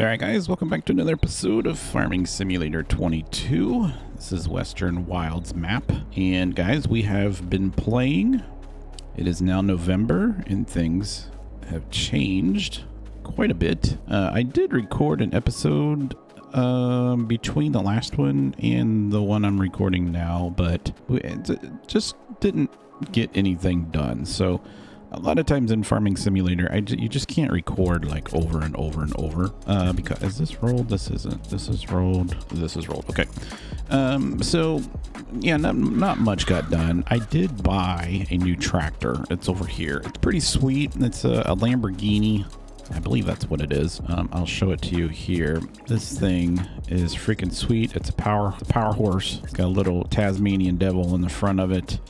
Alright guys, welcome back to another episode of Farming Simulator 22. This is Western Wilds map. And guys, we have been playing. It is now November and things have changed quite a bit. I did record an episode between the last one and the one I'm recording now, but it just didn't get anything done. So a lot of times in Farming Simulator, you just can't record like over and over and over because is this rolled? This isn't. This is rolled. This is rolled. Okay. So yeah, not much got done. I did buy a new tractor. It's over here. It's pretty sweet. It's a Lamborghini. I believe that's what it is. I'll show it to you here. This thing is freaking sweet. It's a power horse. It's got a little Tasmanian devil in the front of it.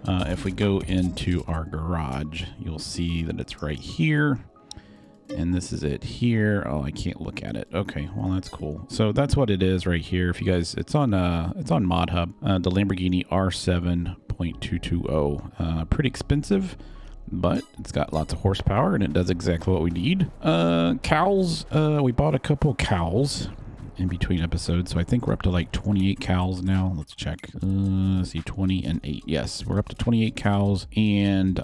If we go into our garage, you'll see that it's right here. And this is it here. Oh, I can't look at it. Okay, well, that's cool. So that's what it is right here. If you guys, it's on Mod Hub, the Lamborghini R7.220. Pretty expensive, but it's got lots of horsepower and it does exactly what we need. Cows, we bought a couple cows in between episodes, so I think we're up to like 28 cows now. Let's check. Let's see, 20 and 8. Yes, we're up to 28 cows, and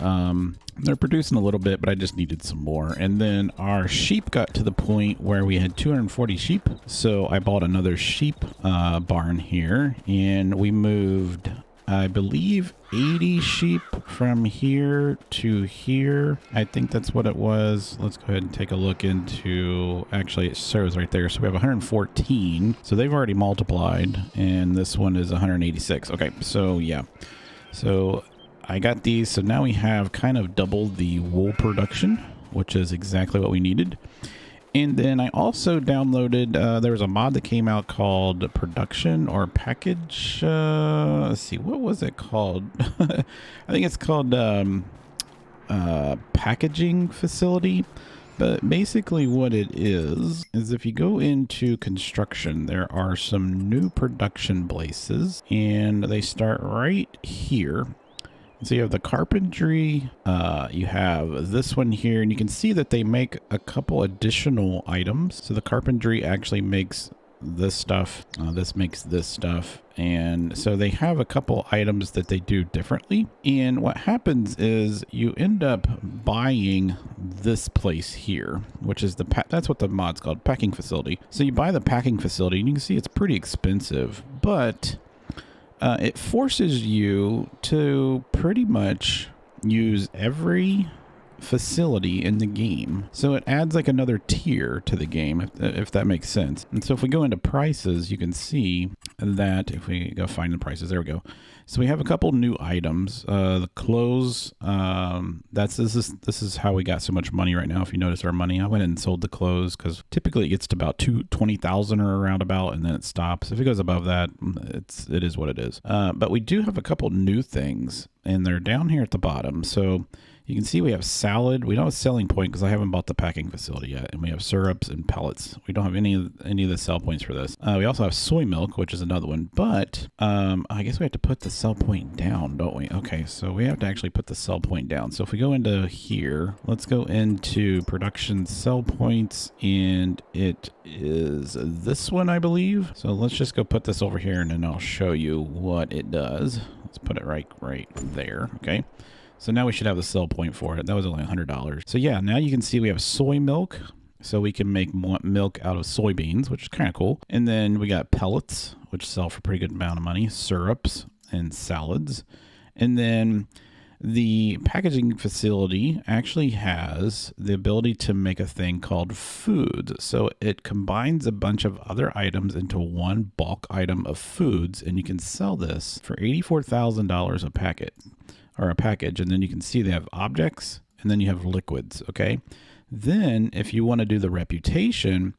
they're producing a little bit, but I just needed some more. And then our sheep got to the point where we had 240 sheep, so I bought another sheep barn here, and we moved, I believe, 80 sheep from here to here. I think that's what it was. Let's go ahead and take a look into, actually it shows right there. So we have 114. So they've already multiplied, and this one is 186. Okay, so yeah. So I got these. So now we have kind of doubled the wool production, which is exactly what we needed. And then I also downloaded, there was a mod that came out called Production or Package. Let's see, what was it called? I think it's called Packaging Facility. But basically what it is if you go into construction, there are some new production places, and they start right here. So you have the carpentry, you have this one here, and you can see that they make a couple additional items. So the carpentry actually makes this stuff, this makes this stuff, and so they have a couple items that they do differently. And what happens is you end up buying this place here, which is that's what the mod's called, packing facility. So you buy the packing facility, and you can see it's pretty expensive, but it forces you to pretty much use every facility in the game. So it adds like another tier to the game, if that makes sense. And so if we go into prices, you can see that if we go find the prices, there we go. So we have a couple new items. The clothes, this is how we got so much money right now. If you notice our money, I went and sold the clothes because typically it gets to about 20,000 or around about, and then it stops. If it goes above that, it is what it is. But we do have a couple new things, and they're down here at the bottom. So you can see we have salad. We don't have a selling point because I haven't bought the packing facility yet. And we have syrups and pellets. We don't have any of the sell points for this. We also have soy milk, which is another one. But I guess we have to put the sell point down, don't we? Okay, so we have to actually put the sell point down. So if we go into here, let's go into production sell points. And it is this one, I believe. So let's just go put this over here, and then I'll show you what it does. Let's put it right there. Okay. So now we should have the sell point for it. That was only $100. So yeah, now you can see we have soy milk. So we can make milk out of soybeans, which is kind of cool. And then we got pellets, which sell for a pretty good amount of money, syrups and salads. And then the packaging facility actually has the ability to make a thing called foods. So it combines a bunch of other items into one bulk item of foods, and you can sell this for $84,000 a packet. Or a package. And then you can see they have objects, and then you have liquids. Okay. Then if you want to do the reputation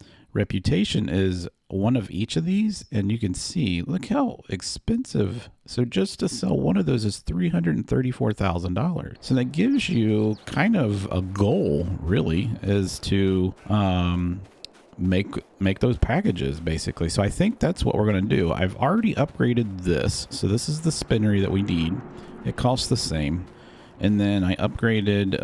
is one of each of these, and you can see, look how expensive. So just to sell one of those is $334,000. So that gives you kind of a goal, really, is to make those packages basically. So I think that's what we're going to do. I've already upgraded this. So this is the spinnery that we need. It costs the same. And then I upgraded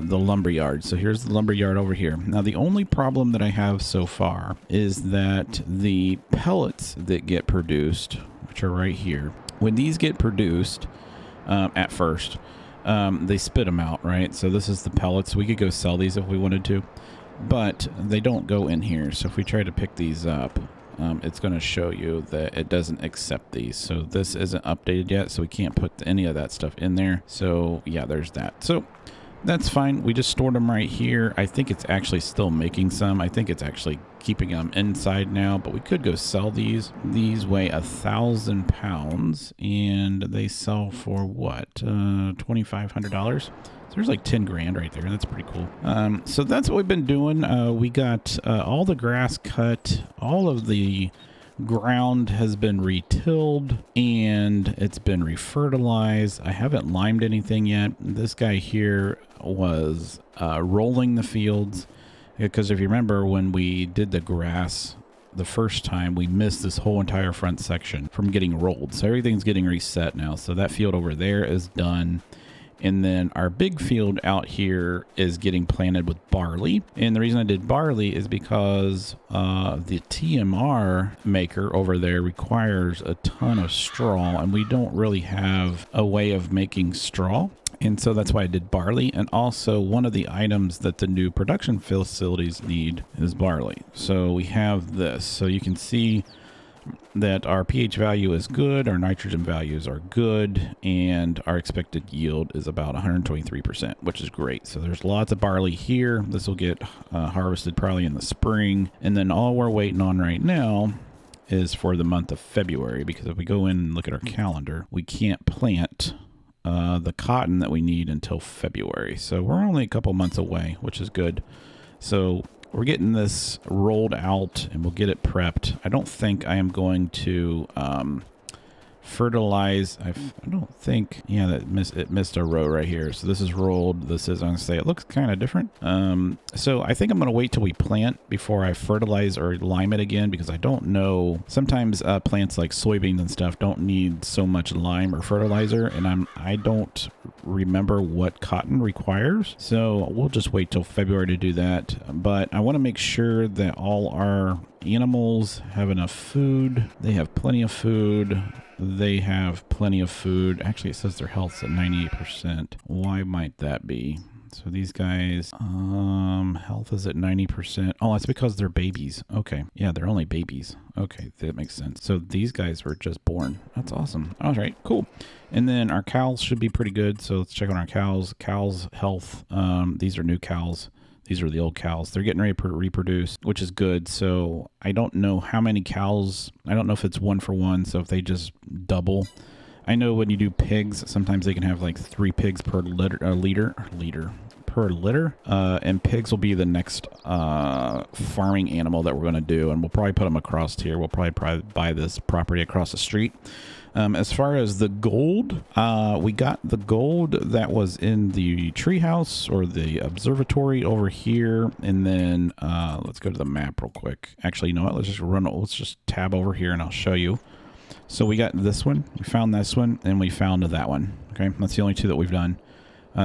the lumber yard. So here's the lumber yard over here. Now, the only problem that I have so far is that the pellets that get produced, which are right here, when these get produced at first, they spit them out, right? So this is the pellets. We could go sell these if we wanted to, but they don't go in here. So if we try to pick these up, it's going to show you that it doesn't accept these. So this isn't updated yet, so we can't put any of that stuff in there. So yeah, there's that. So that's fine. We just stored them right here. I think it's actually still making some. I think it's actually keeping them inside now, but we could go sell these. These weigh 1,000 pounds and they sell for what? $2,500. There's like 10 grand right there. That's pretty cool. So that's what we've been doing. We got all the grass cut. All of the ground has been retilled and it's been refertilized. I haven't limed anything yet. This guy here was rolling the fields because if you remember when we did the grass the first time, we missed this whole entire front section from getting rolled. So everything's getting reset now. So that field over there is done. And then our big field out here is getting planted with barley. And the reason I did barley is because the TMR maker over there requires a ton of straw, and we don't really have a way of making straw. And so that's why I did barley. And also one of the items that the new production facilities need is barley. So we have this. So you can see that our pH value is good, our nitrogen values are good, and our expected yield is about 123%, which is great. So there's lots of barley here. This will get harvested probably in the spring. And then all we're waiting on right now is for the month of February, because if we go in and look at our calendar, we can't plant the cotton that we need until February. So we're only a couple months away, which is good. So we're getting this rolled out and we'll get it prepped. I don't think I am going to fertilize. I don't think, yeah, it missed a row right here. So this is rolled. This is, I'm going to say it looks kind of different. So I think I'm going to wait till we plant before I fertilize or lime it again, because I don't know. Sometimes plants like soybeans and stuff don't need so much lime or fertilizer, and I don't remember what cotton requires. So we'll just wait till February to do that. But I want to make sure that all our animals have enough food. They have plenty of food. They have plenty of food. Actually, it says their health's at 98%. Why might that be? So these guys, health is at 90%. Oh, that's because they're babies. Okay. Yeah, they're only babies. Okay, that makes sense. So these guys were just born. That's awesome. All right, cool. And then our cows should be pretty good. So let's check on our cows. Cows' health. These are new cows. These are the old cows. They're getting ready to reproduce, which is good. So I don't know how many cows. I don't know if it's 1 for 1. So if they just double. I know when you do pigs, sometimes they can have like 3 pigs per liter. And pigs will be the next farming animal that we're going to do. And we'll probably put them across here. We'll probably buy this property across the street. As far as the gold, we got the gold that was in the treehouse or the observatory over here. And then let's go to the map real quick. Actually, you know what? Let's just tab over here and I'll show you. So we got this one, we found this one, and we found that one. Okay, that's the only 2 that we've done.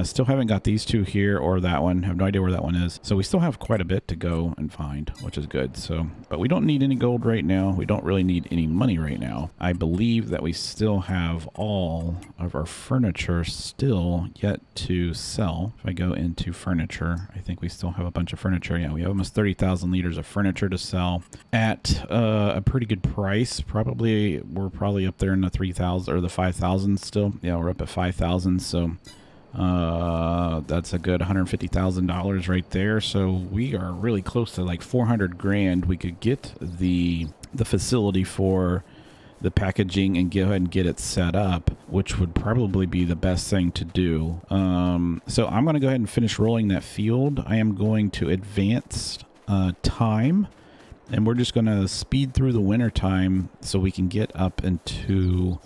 Still haven't got these 2 here or that one. Have no idea where that one is. So we still have quite a bit to go and find, which is good. So, but we don't need any gold right now. We don't really need any money right now. I believe that we still have all of our furniture still yet to sell. If I go into furniture, I think we still have a bunch of furniture. Yeah, we have almost 30,000 liters of furniture to sell at a pretty good price. We're probably up there in the 3,000 or the 5,000 still. Yeah, we're up at 5,000. So that's a good $150,000 right there. So we are really close to like 400 grand. We could get the facility for the packaging and go ahead and get it set up, which would probably be the best thing to do. So I'm going to go ahead and finish rolling that field. I am going to advance time, and we're just going to speed through the winter time so we can get up into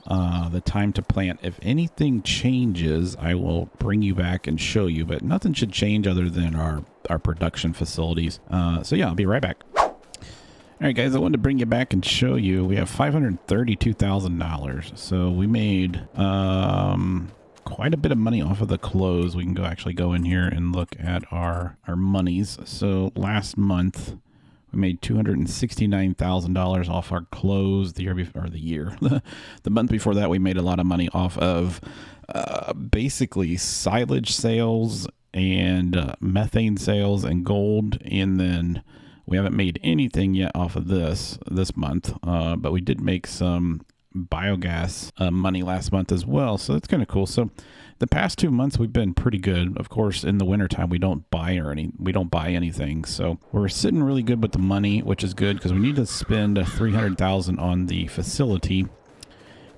the time to plant. If anything changes, I will bring you back and show you, but nothing should change other than our production facilities. So yeah, I'll be right back. All right, guys, I wanted to bring you back and show you. We have $532,000. So we made quite a bit of money off of the clothes. We can actually go in here and look at our monies. So last month we made $269,000 off our clothes. The month before that we made a lot of money off of basically silage sales and methane sales and gold. And then we haven't made anything yet off of this month, but we did make some biogas money last month as well, so that's kind of cool. So the past 2 months we've been pretty good. Of course, in the wintertime we don't buy anything, so we're sitting really good with the money, which is good because we need to spend $300,000 on the facility,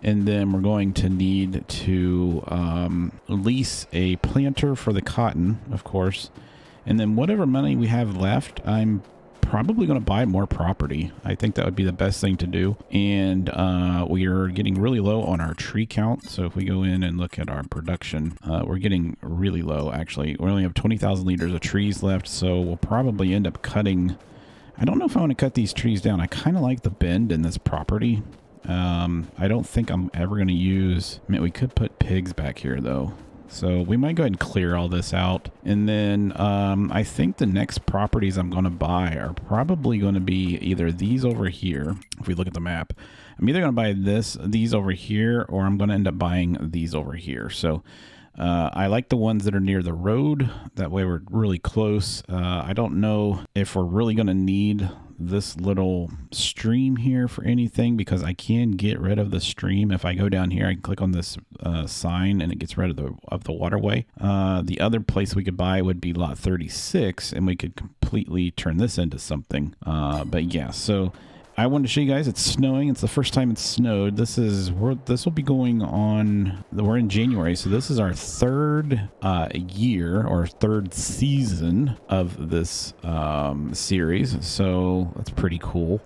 and then we're going to need to lease a planter for the cotton, of course, and then whatever money we have left, I'm probably going to buy more property. I think that would be the best thing to do. And we are getting really low on our tree count. So if we go in and look at our production, we're getting really low, actually. We only have 20,000 liters of trees left. So we'll probably end up cutting. I don't know if I want to cut these trees down. I kind of like the bend in this property. I don't think I'm ever going to use... I mean, we could put pigs back here, though. So we might go ahead and clear all this out. And then I think the next properties I'm going to buy are probably going to be either these over here. If we look at the map, I'm either going to buy these over here, or I'm going to end up buying these over here. So I like the ones that are near the road. That way we're really close. I don't know if we're really going to need this little stream here for anything, because I can get rid of the stream. If I go down here, I can click on this sign and it gets rid of the waterway. The other place we could buy would be lot 36, and we could completely turn this into something. But yeah, so I wanted to show you guys it's snowing. It's the first time it's snowed. This will be going on. We're in January, so this is our third year or third season of this series. So that's pretty cool.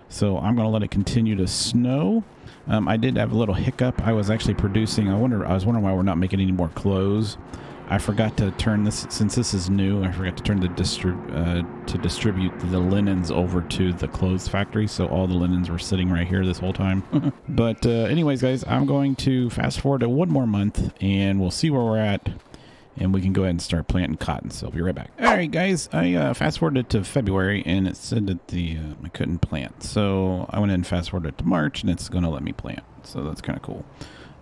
So I'm going to let it continue to snow. I did have a little hiccup. I was actually producing. I was wondering why we're not making any more clothes. I forgot to turn this, since this is new, I forgot to turn the distribute the linens over to the clothes factory. So all the linens were sitting right here this whole time. But anyways, guys, I'm going to fast forward to one more month and we'll see where we're at. And we can go ahead and start planting cotton. So I'll be right back. All right, guys, I fast forwarded to February and it said that I couldn't plant. So I went ahead and fast forwarded to March and it's going to let me plant. So that's kind of cool.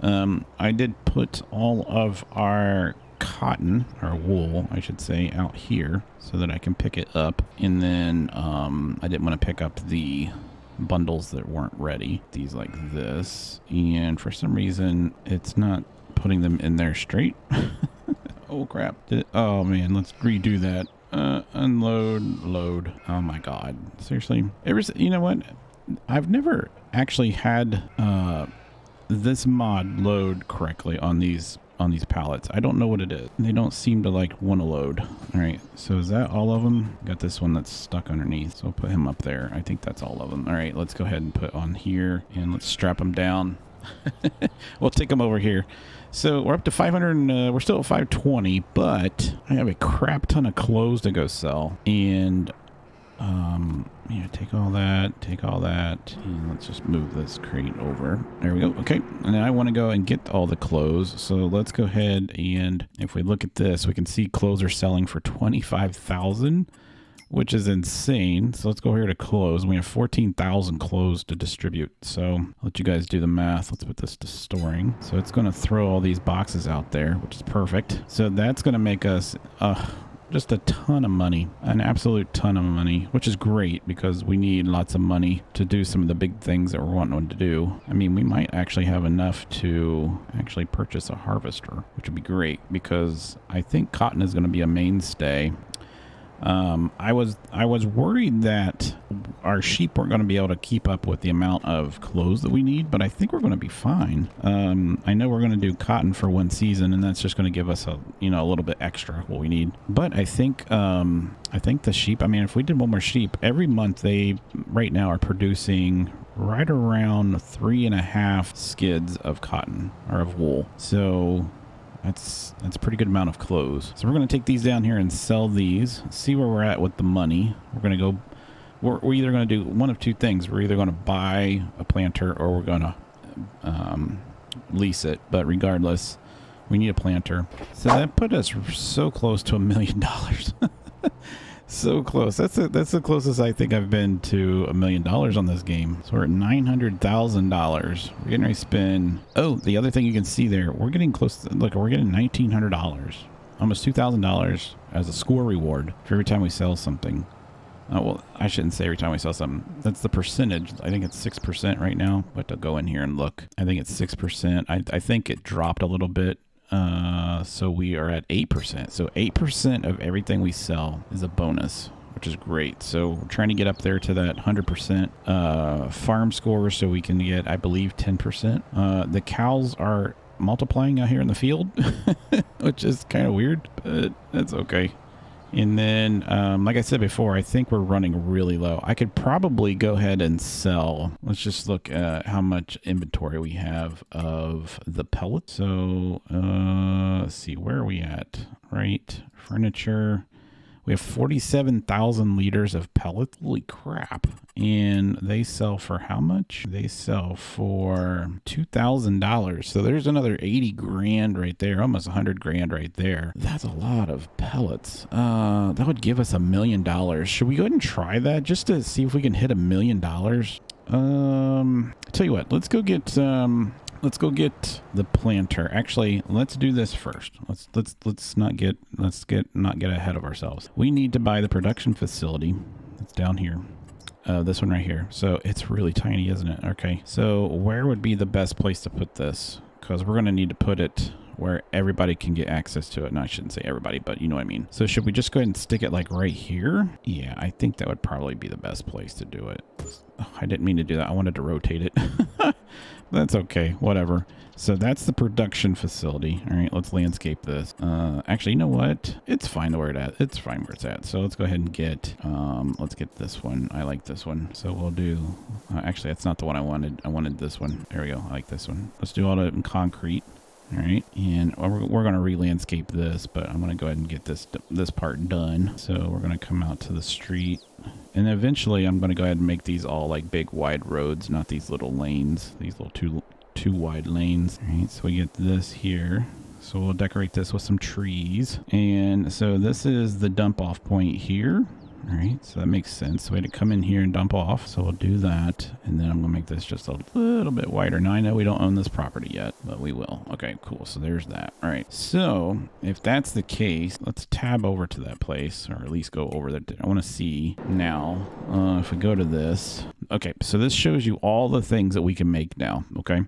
I did put all of our cotton, or wool I should say, out here so that I can pick it up. And then I didn't want to pick up the bundles that weren't ready, these like this, and for some reason it's not putting them in there straight. Oh crap. Oh man, let's redo that. Unload, load. Oh my god, seriously. You know what, I've never actually had this mod load correctly on these pallets. I don't know what it is. They don't seem to like want to load. All right, so is that all of them? Got this one that's stuck underneath, so I'll put him up there. I think that's all of them. All right, let's go ahead and put on here and let's strap them down. We'll take them over here. So we're up to 500. We're still at 520, but I have a crap ton of clothes to go sell. And yeah, take all that, and let's just move this crate over. There we go. Okay, and then I want to go and get all the clothes. So let's go ahead, and if we look at this, we can see clothes are selling for 25,000, which is insane. So let's go here to clothes. We have 14,000 clothes to distribute. So I'll let you guys do the math. Let's put this to storing. So it's going to throw all these boxes out there, which is perfect. So that's going to make us just a ton of money, an absolute ton of money, which is great because we need lots of money to do some of the big things that we're wanting to do. I mean, we might actually have enough to actually purchase a harvester, which would be great because I think cotton is going to be a mainstay. I was worried that our sheep weren't going to be able to keep up with the amount of clothes that we need, but I think we're going to be fine. I know we're going to do cotton for one season, and that's just going to give us a little bit extra what we need. But I think the sheep, I mean, if we did one more sheep every month, they right now are producing right around 3.5 skids of cotton or of wool. So that's a pretty good amount of clothes. So we're going to take these down here and sell these, see where we're at with the money. We're either going to do one of two things. We're either going to buy a planter or we're going to lease it. But regardless, We need a planter. So that put us so close to $1 million. So close. That's the closest I think I've been to $1 million on this game. So we're at $900,000. We're getting ready to spend. Oh, the other thing you can see there, we're getting close to, look, we're getting $1,900, almost $2,000 as a score reward for every time we sell something. Well, I shouldn't say every time we sell something. That's the percentage. I think it's 6% right now. But to go in here and look, I think it's 6%. I think it dropped a little bit. So we are at 8%. So 8% of everything we sell is a bonus, which is great. So we're trying to get up there to that 100% farm score so we can get, I believe, 10%. The cows are multiplying out here in the field, which is kind of weird, but that's okay. And then, like I said before, I think we're running really low. I could probably go ahead and sell. Let's just look at how much inventory we have of the pellets. So, let's see, where are we at? Right, furniture. We have 47,000 liters of pellets. Holy crap. And they sell for how much? They sell for $2,000. So there's another 80 grand right there. Almost 100 grand right there. That's a lot of pellets. That would give us $1 million. Should we go ahead and try that just to see if we can hit $1 million? Tell you what, let's go get the planter. Actually, let's do this first. Let's not get ahead of ourselves. We need to buy the production facility. It's down here. This one right here. So it's really tiny, isn't it? Okay. So where would be the best place to put this? Because we're going to need to put it where everybody can get access to it. No, I shouldn't say everybody, but you know what I mean. So should we just go ahead and stick it like right here? Yeah, I think that would probably be the best place to do it. Oh, I didn't mean to do that. I wanted to rotate it. That's okay. Whatever. So that's the production facility. All right, let's landscape this. Actually, you know what? It's fine where it's fine where it's at. So let's go ahead and get, let's get this one. I like this one. So we'll do, actually, that's not the one I wanted. I wanted this one. There we go. I like this one. Let's do all that in concrete. All right, and we're going to re-landscape this, but I'm going to go ahead and get this part done. So we're going to come out to the street, and eventually I'm going to go ahead and make these all like big wide roads, not these little lanes, these little two wide lanes. All right, so we get this here. So we'll decorate this with some trees. And so this is the dump off point here. All right, so that makes sense. So we had to come in here and dump off. So we'll do that. And then I'm going to make this just a little bit wider. Now, I know we don't own this property yet, but we will. Okay, cool. So there's that. All right. So if that's the case, let's tab over to that place, or at least go over there. I want to see now if we go to this. Okay, so this shows you all the things that we can make now. Okay,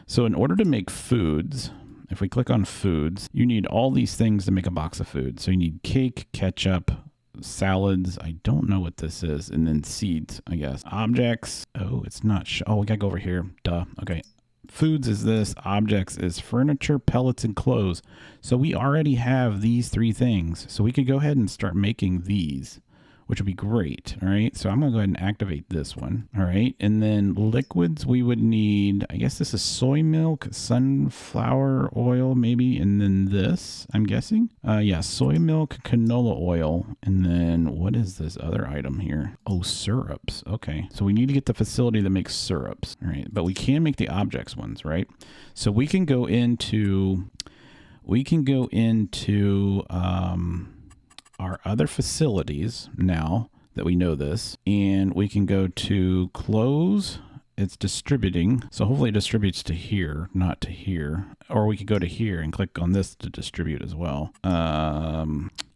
so in order to make foods, if we click on foods, you need all these things to make a box of food. So you need cake, ketchup, salads, I don't know what this is, and then seeds, I guess. Objects, oh, it's not, oh, we gotta go over here, duh. Okay, foods is this, objects is furniture, pellets, and clothes. So we already have these three things, so we could go ahead and start making these, which would be great. All right, so I'm gonna go ahead and activate this one. All right, and then liquids, we would need, I guess this is soy milk, sunflower oil maybe, and then this, I'm guessing. Yeah, soy milk, canola oil, and then what is this other item here? Oh, syrups. Okay, so we need to get the facility that makes syrups. All right, but we can make the objects ones, right? So we can go into our other facilities now that we know this, and we can go to close. It's distributing, so hopefully it distributes to here, not to here. Or we could go to here and click on this to distribute as well.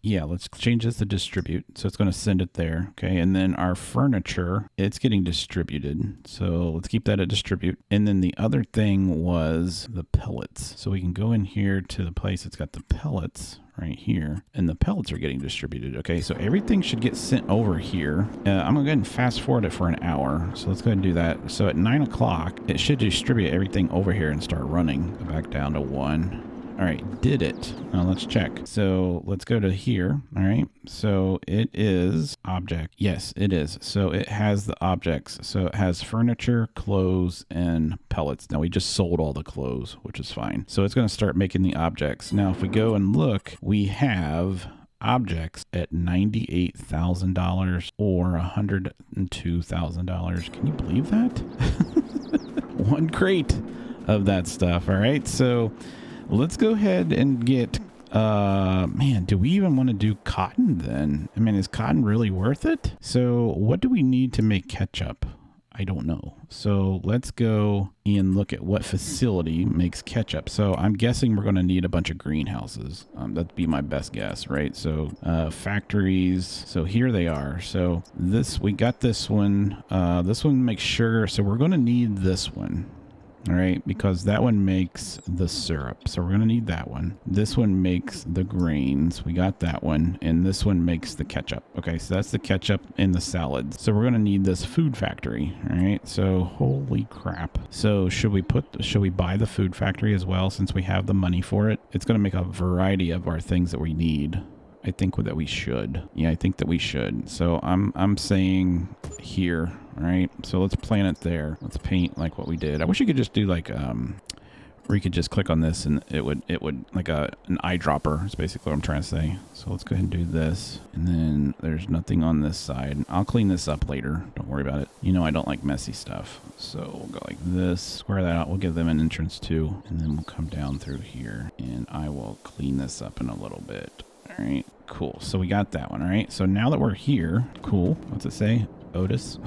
Yeah, let's change this to distribute. So it's going to send it there. Okay, and then our furniture, it's getting distributed. So let's keep that at distribute. And then the other thing was the pellets. So we can go in here to the place that's got the pellets right here, and the pellets are getting distributed. Okay, so everything should get sent over here. I'm gonna go ahead and fast forward it for an hour. So let's go ahead and do that. So at 9 o'clock, it should distribute everything over here and start running. Go back down to 1. All right, did it. Now let's check. So let's go to here. All right, so it is object. Yes, it is. So it has the objects. So it has furniture, clothes, and pellets. Now we just sold all the clothes, which is fine. So it's going to start making the objects. Now if we go and look, we have objects at $98,000 or $102,000. Can you believe that? One crate of that stuff. All right, so let's go ahead and get, man, do we even want to do cotton then? I mean, is cotton really worth it? So what do we need to make ketchup? I don't know. So let's go and look at what facility makes ketchup. So I'm guessing we're going to need a bunch of greenhouses. That'd be my best guess, right? So factories. So here they are. So we got this one. This one makes sugar. So we're going to need this one. All right, because that one makes the syrup. So we're going to need that one. This one makes the grains. We got that one. And this one makes the ketchup. Okay, so that's the ketchup and the salads. So we're going to need this food factory. All right, so holy crap. So should we buy the food factory as well since we have the money for it? It's going to make a variety of our things that we need. I think that we should. Yeah, I think that we should. So I'm saying here. All right, so let's plant it there. Let's paint like what we did. I wish you could just do like, where you could just click on this and it would like an eyedropper is basically what I'm trying to say. So let's go ahead and do this. And then there's nothing on this side. I'll clean this up later. Don't worry about it. You know I don't like messy stuff. So we'll go like this, square that out. We'll give them an entrance too. And then we'll come down through here and I will clean this up in a little bit. All right, cool. So we got that one. All right, so now that we're here, cool. What's it say? Otis.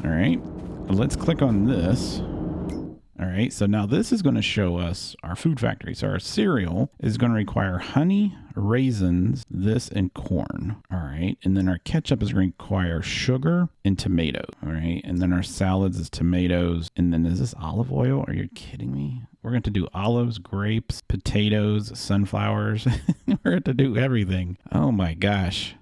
All right, let's click on this. All right, so now this is going to show us our food factory. So our cereal is going to require honey, raisins, this, and corn. All right, and then our ketchup is going to require sugar and tomatoes. All right, and then our salads is tomatoes. And then is this olive oil? Are you kidding me? We're going to do olives, grapes, potatoes, sunflowers. We're going to do everything. Oh my gosh.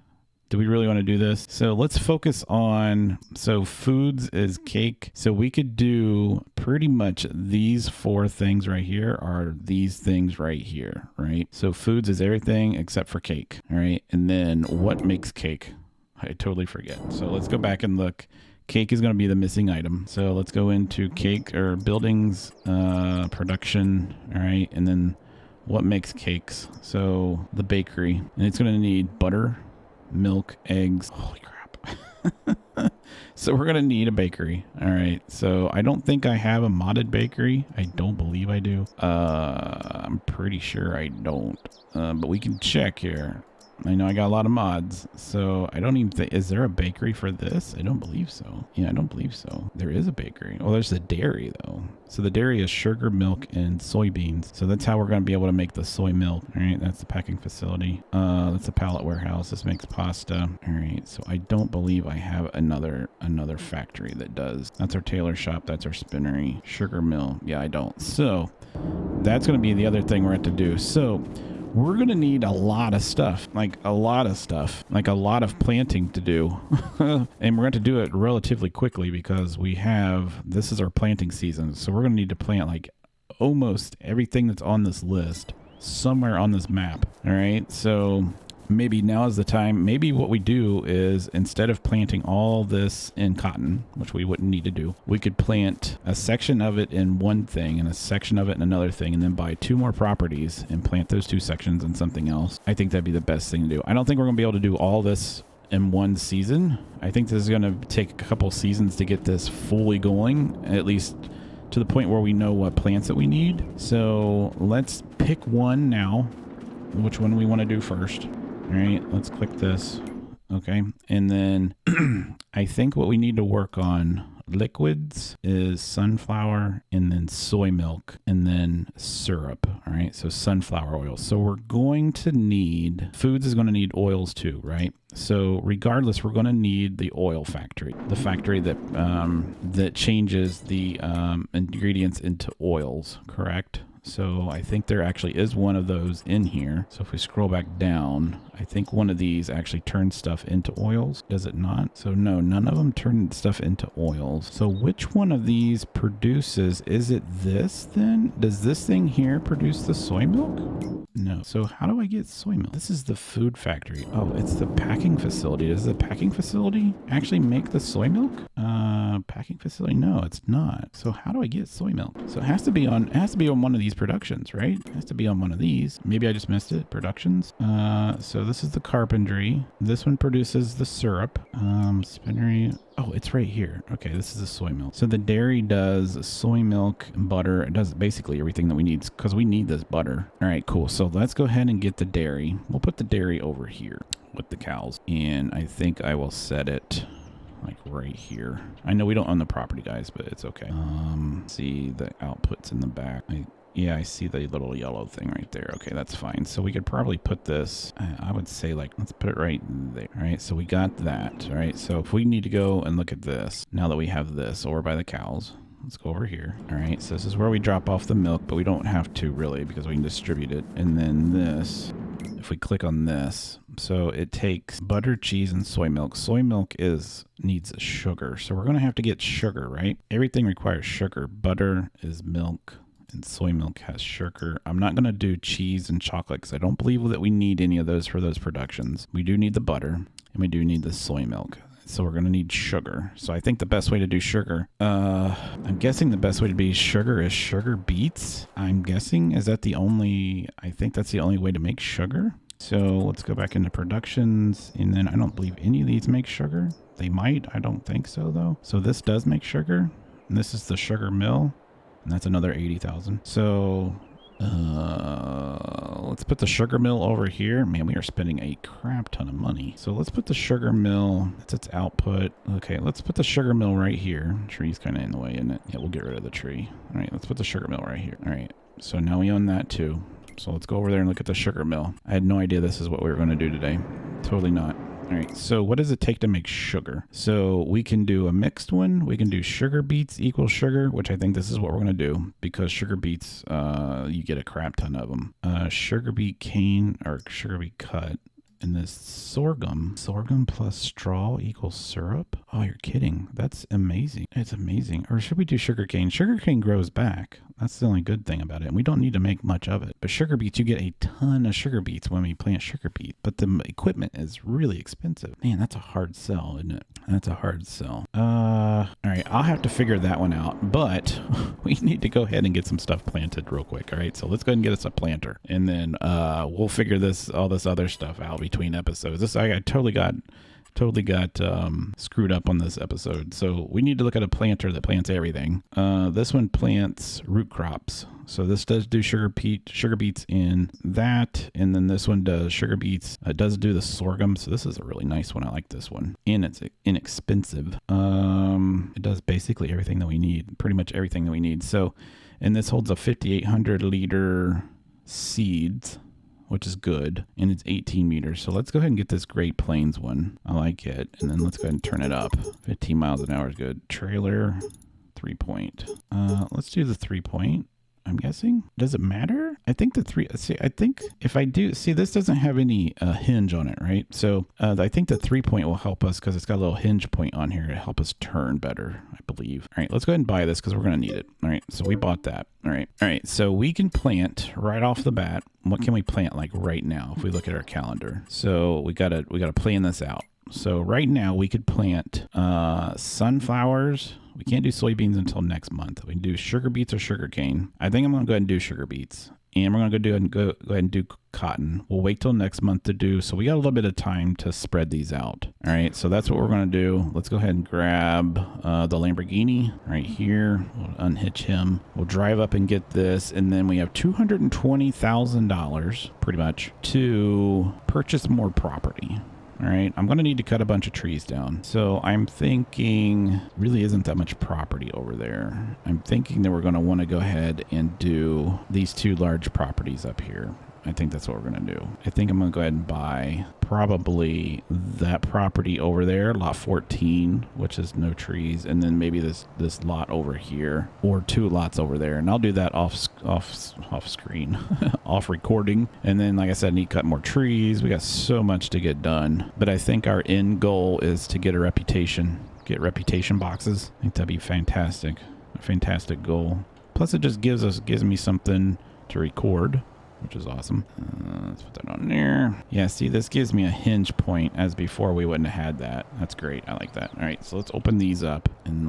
Do we really want to do this? So let's focus on, so foods is cake. So we could do pretty much these four things right here are these things right here, right? So foods is everything except for cake, all right? And then what makes cake? I totally forget. So let's go back and look. Cake is going to be the missing item. So let's go into cake or buildings, production, all right? And then what makes cakes? So the bakery, and it's going to need butter, milk, eggs. Holy crap. So we're going to need a bakery. All right. So I don't think I have a modded bakery. I don't believe I do. I'm pretty sure I don't. But we can check here. I know I got a lot of mods, so I don't even think, is there a bakery for this? I don't believe so. Yeah, I don't believe so. There is a bakery. Oh, there's a dairy though. So the dairy is sugar, milk, and soybeans. So that's how we're going to be able to make the soy milk. All right, that's the packing facility. That's a pallet warehouse. This makes pasta. All right, so I don't believe I have another factory that does. That's our tailor shop. That's our spinnery. Sugar mill. Yeah, I don't. So that's going to be the other thing we're going to have to do. So we're going to need a lot of stuff, like a lot of planting to do. And we're going to do it relatively quickly because this is our planting season. So we're going to need to plant like almost everything that's on this list somewhere on this map. All right. So maybe now is the time. Maybe what we do is instead of planting all this in cotton, which we wouldn't need to do, we could plant a section of it in one thing and a section of it in another thing, and then buy 2 more properties and plant those 2 sections in something else. I think that'd be the best thing to do. I don't think we're going to be able to do all this in one season. I think this is going to take a couple seasons to get this fully going, at least to the point where we know what plants that we need. So let's pick one now, which one we want to do first. All right, let's click this. Okay, and then I think what we need to work on liquids is sunflower and then soy milk and then syrup. All right, so sunflower oil. So we're going to need, foods is going to need oils too, right? So regardless, we're going to need the oil factory, the factory that changes the ingredients into oils, correct? So I think there actually is one of those in here. So if we scroll back down, I think one of these actually turns stuff into oils. Does it not? So no, none of them turn stuff into oils. So which one of these produces, is it this then? Does this thing here produce the soy milk? No. So how do I get soy milk? This is the food factory. Oh, it's the packing facility. Does the packing facility actually make the soy milk? Packing facility? No, it's not. So how do I get soy milk? So it has to be on one of these productions, right? It has to be on one of these. Maybe I just missed it. Productions. So this is the carpentry. This one produces the syrup. Spinnery. Oh, it's right here. Okay, this is the soy milk. So the dairy does soy milk, butter. It does basically everything that we need because we need this butter. All right, cool. So let's go ahead and get the dairy. We'll put the dairy over here with the cows. And I think I will set it like right here. I know we don't own the property, guys, but it's okay. See the outputs in the back. Yeah, I see the little yellow thing right there. Okay, that's fine. So we could probably put this, I would say like, let's put it right there. All right, so we got that. All right, so if we need to go and look at this, now that we have this over by the cows, let's go over here. All right, so this is where we drop off the milk, but we don't have to really because we can distribute it. And then this, if we click on this, so it takes butter, cheese, and soy milk. Soy milk needs sugar. So we're gonna have to get sugar, right? Everything requires sugar. Butter is milk. And soy milk has sugar. I'm not going to do cheese and chocolate because I don't believe that we need any of those for those productions. We do need the butter and we do need the soy milk. So we're going to need sugar. So I think the best way to do sugar, I'm guessing the best way to be sugar is sugar beets. I'm guessing, is that the only, I think that's the only way to make sugar. So let's go back into productions. And then I don't believe any of these make sugar. They might, I don't think so though. So this does make sugar. And this is the sugar mill. And that's another 80,000. So let's put the sugar mill over here. Man, we are spending a crap ton of money. So let's put the sugar mill. That's its output. Okay, let's put the sugar mill right here. Tree's kind of in the way, isn't it? Yeah, we'll get rid of the tree. All right, let's put the sugar mill right here. All right, so now we own that too. So let's go over there and look at the sugar mill. I had no idea this is what we were going to do today. Totally not. All right, so what does it take to make sugar? So we can do a mixed one. We can do sugar beets equals sugar, which I think this is what we're going to do because sugar beets, you get a crap ton of them. Sugar beet cane or sugar beet cut. And this sorghum plus straw equals syrup. Oh, you're kidding. That's amazing. It's amazing. Or should we do sugarcane? Sugarcane grows back. That's the only good thing about it. And we don't need to make much of it. But sugar beets, you get a ton of sugar beets when we plant sugar beet. But the equipment is really expensive. Man, that's a hard sell, isn't it? That's a hard sell. All right, I'll have to figure that one out. But we need to go ahead and get some stuff planted real quick. All right, so let's go ahead and get us a planter. And then we'll figure all this other stuff out between episodes. I totally got screwed up on this episode. So we need to look at a planter that plants everything. This one plants root crops. So this does do sugar beets in that. And then this one does sugar beets. It does do the sorghum. So this is a really nice one. I like this one. And it's inexpensive. It does basically everything that we need. Pretty much everything that we need. So, and this holds a 5,800 liter seeds, which is good, and it's 18 meters. So let's go ahead and get this Great Plains one. I like it. And then let's go ahead and turn it up. 15 miles an hour is good. Trailer, 3-point. Let's do the 3-point. I'm guessing. Does it matter? I think I think if I do, this doesn't have any hinge on it, right? So I think the 3-point will help us because it's got a little hinge point on here to help us turn better, I believe. All right, let's go ahead and buy this because we're going to need it. All right, so we bought that. All right, so we can plant right off the bat. What can we plant like right now if we look at our calendar? So we gotta plan this out. So right now we could plant sunflowers. We can't do soybeans until next month. We can do sugar beets or sugar cane. I think I'm going to go ahead and do sugar beets. And we're going to go ahead and do cotton. We'll wait till next month to do. So we got a little bit of time to spread these out. All right. So that's what we're going to do. Let's go ahead and grab the Lamborghini right here. We'll unhitch him. We'll drive up and get this. And then we have $220,000 pretty much to purchase more property. All right, I'm going to need to cut a bunch of trees down. So I'm thinking really isn't that much property over there. I'm thinking that we're going to want to go ahead and do these 2 large properties up here. I think that's what we're going to do. I think I'm going to go ahead and buy probably that property over there, lot 14, which is no trees, and then maybe this lot over here, or 2 lots over there. And I'll do that off screen, off recording. And then, like I said, I need to cut more trees. We got so much to get done. But I think our end goal is to get a reputation, get reputation boxes. I think that'd be fantastic. A fantastic goal. Plus, it just gives me something to record. which is awesome. Let's put that on there. Yeah, see, this gives me a hinge point, as before we wouldn't have had that. That's great. I like that. All right, so let's open these up and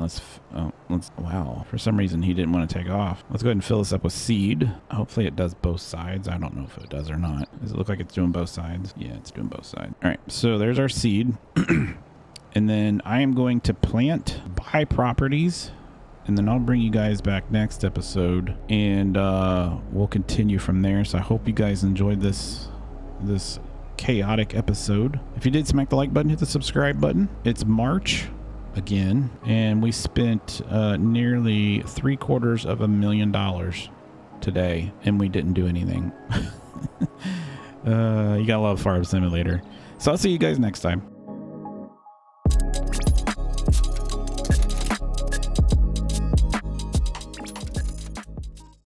wow, for some reason he didn't want to take off. Let's go ahead and fill this up with seed. Hopefully it does both sides. I don't know if it does or not. Does it look like it's doing both sides? Yeah, it's doing both sides. All right, so there's our seed. And then I am going to buy properties, and then I'll bring you guys back next episode, and we'll continue from there. So I hope you guys enjoyed this chaotic episode. If you did, smack the like button, hit the subscribe button. It's March again, and we spent nearly $750,000 today, and we didn't do anything. You gotta love Farm Simulator. So I'll see you guys next time.